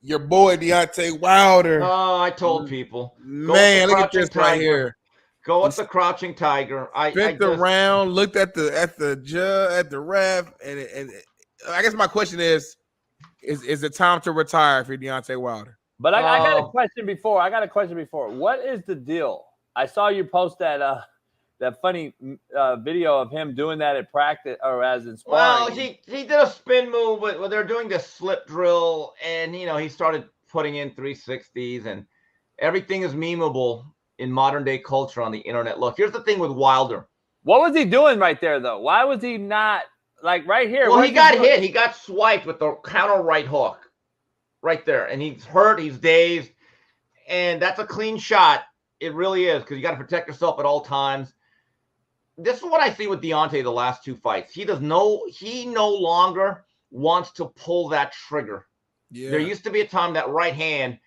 Your boy Deontay Wilder. Oh, I told people. Man, look at this right here. Go with the crouching tiger. Spent the round, looked at the ref, and I guess my question is it time to retire for Deontay Wilder? But I got a question before. What is the deal? I saw you post that funny video of him doing that at practice or as in sparring. Well, he did a spin move, but they're doing this slip drill, and he started putting in 360s, and everything is memeable in modern day culture on the internet. Look, here's the thing with Wilder. What was he doing right there, though? Why was he not like right here? Well, he got hit. He got swiped with the counter right hook right there, and he's hurt. He's dazed, and that's a clean shot. It really is, because you got to protect yourself at all times. This is what I see with Deontay the last two fights. He no longer wants to pull that trigger. Yeah. There used to be a time that right hand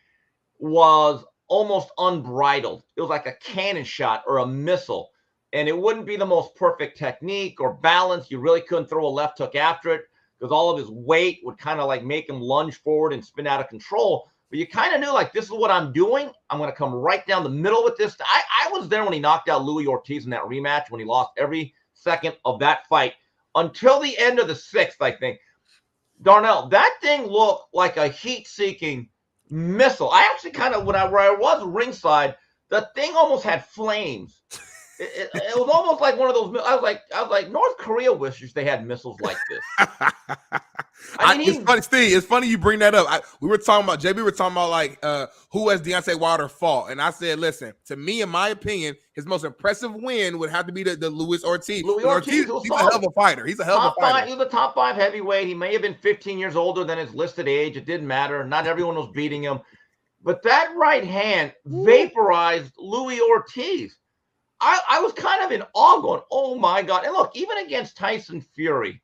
was almost unbridled. It was like a cannon shot or a missile, and it wouldn't be the most perfect technique or balance. You really couldn't throw a left hook after it because all of his weight would kind of like make him lunge forward and spin out of control. But you kind of knew, like, this is what I'm doing. I'm going to come right down the middle with this. I was there when he knocked out Louis Ortiz in that rematch, when he lost every second of that fight until the end of the sixth, I think. Darnell, that thing looked like a heat-seeking missile. I actually kind of, where I was ringside, the thing almost had flames. It was almost like one of those. I was like, North Korea wishes they had missiles like this. It's funny, Steve. It's funny you bring that up. JB were talking about like who has Deontay Wilder fought, and I said, listen, to me, in my opinion, his most impressive win would have to be the Louis Ortiz. Louis Ortiz, he's a hell of a fighter. He's a hell of a fighter. He was a top 5 heavyweight. He may have been 15 years older than his listed age. It didn't matter. Not everyone was beating him, but that right hand vaporized Louis Ortiz. I was kind of in awe, going, oh my God. And look, even against Tyson Fury,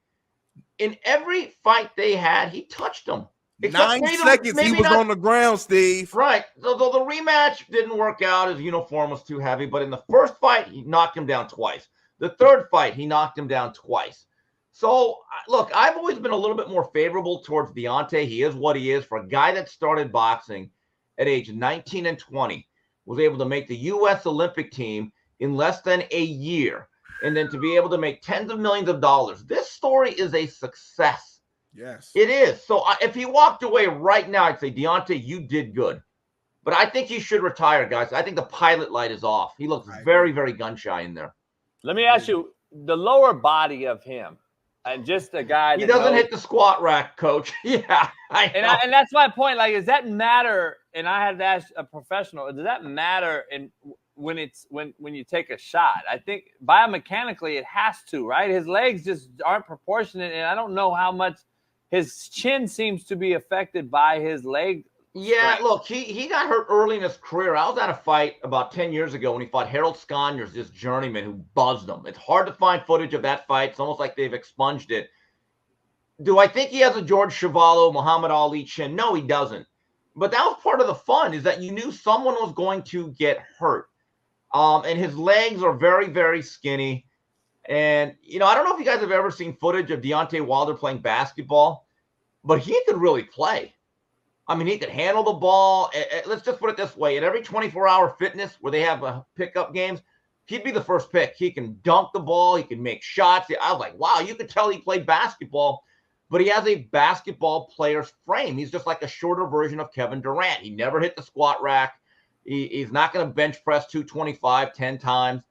in every fight they had, he touched him. 9 seconds he was on the ground, Steve. Right. So the rematch didn't work out. His uniform was too heavy. But in the first fight, he knocked him down twice. The third fight, he knocked him down twice. So, look, I've always been a little bit more favorable towards Deontay. He is what he is. For a guy that started boxing at age 19 and 20, was able to make the U.S. Olympic team in less than a year, and then to be able to make tens of millions of dollars. This story is a success. Yes. It is. So if he walked away right now, I'd say, Deontay, you did good. But I think he should retire, guys. I think the pilot light is off. He looks very, very gun-shy in there. Let me ask you, the lower body of him, and just the guy he doesn't hit the squat rack, coach. Yeah. And that's my point. Like, does that matter? And I had to ask a professional, does that matter when you take a shot? I think biomechanically it has to, right? His legs just aren't proportionate, and I don't know how much his chin seems to be affected by his leg. Yeah, look, he got hurt early in his career. I was at a fight about 10 years ago when he fought Harold Sconyers, this journeyman who buzzed him. It's hard to find footage of that fight. It's almost like they've expunged it. Do I think he has a George Chuvalo, Muhammad Ali chin? No, he doesn't. But that was part of the fun, is that you knew someone was going to get hurt. And his legs are very, very skinny. And, I don't know if you guys have ever seen footage of Deontay Wilder playing basketball, but he could really play. I mean, he could handle the ball. Let's just put it this way. At every 24-hour fitness where they have pickup games, he'd be the first pick. He can dunk the ball. He can make shots. I was like, wow, you could tell he played basketball, but he has a basketball player's frame. He's just like a shorter version of Kevin Durant. He never hit the squat rack. He's not going to bench press 225 10 times,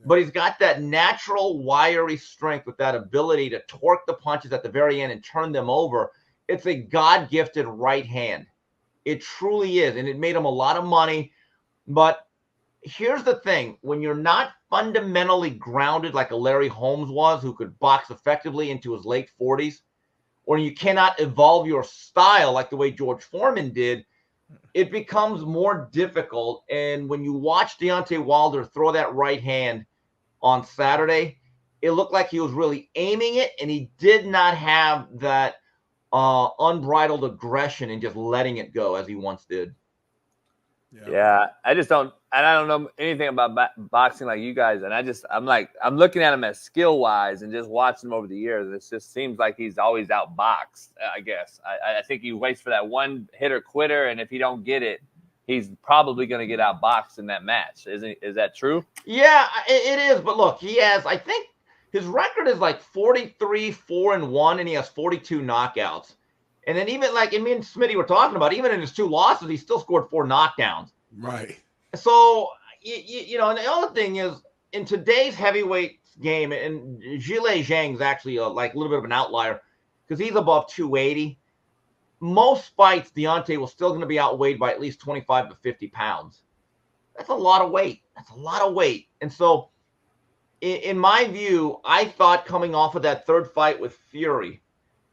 but he's got that natural wiry strength with that ability to torque the punches at the very end and turn them over. It's a God-gifted right hand. It truly is, and it made him a lot of money. But here's the thing. When you're not fundamentally grounded like a Larry Holmes was, who could box effectively into his late 40s, or you cannot evolve your style like the way George Foreman did, it becomes more difficult. And when you watch Deontay Wilder throw that right hand on Saturday, it looked like he was really aiming it, and he did not have that unbridled aggression and just letting it go as he once did. Yeah, I just don't, and I don't know anything about boxing like you guys. And I'm looking at him as skill wise and just watching him over the years. It just seems like he's always outboxed. I guess I think he waits for that one hitter quitter, and if he don't get it, he's probably going to get outboxed in that match. Is that true? Yeah, it is. But look, I think his record is like 43-4-1, and he has 42 knockouts. And then even like, and me and Smitty were talking about, even in his 2 losses, he still scored 4 knockdowns. Right. So, you know, and the other thing is, in today's heavyweight game, and Zhilei Zhang's actually like a little bit of an outlier because he's above 280. Most fights, Deontay will still going to be outweighed by at least 25 to 50 pounds. That's a lot of weight. And so, in my view, I thought coming off of that 3rd fight with Fury,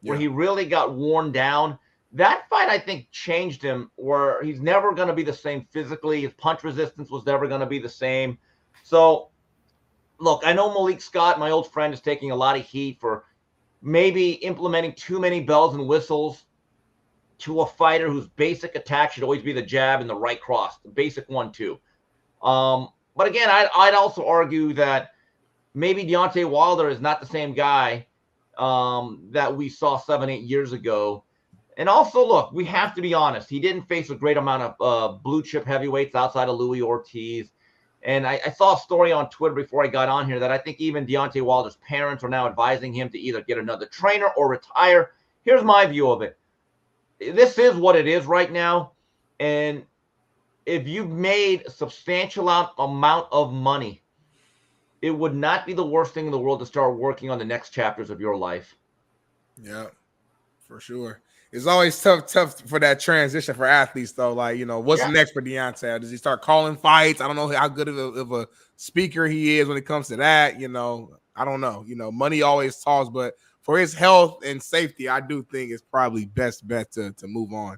where he really got worn down, that fight, I think, changed him, where he's never going to be the same physically. His punch resistance was never going to be the same. So, look, I know Malik Scott, my old friend, is taking a lot of heat for maybe implementing too many bells and whistles to a fighter whose basic attack should always be the jab and the right cross, the basic 1-2. But again, I'd also argue that maybe Deontay Wilder is not the same guy that we saw 7-8 years ago. And also, look, we have to be honest. He didn't face a great amount of blue chip heavyweights outside of Louis Ortiz. And I saw a story on Twitter before I got on here that I think even Deontay Wilder's parents are now advising him to either get another trainer or retire. Here's my view of it. This is what it is right now. And if you've made a substantial amount of money, it would not be the worst thing in the world to start working on the next chapters of your life. Yeah, for sure. It's always tough for that transition for athletes, though. Like, you know, what's next for Deontay? Does he start calling fights? I don't know how good of a speaker he is when it comes to that. You know, I don't know. You know, money always talks, but for his health and safety, I do think it's probably best bet to move on.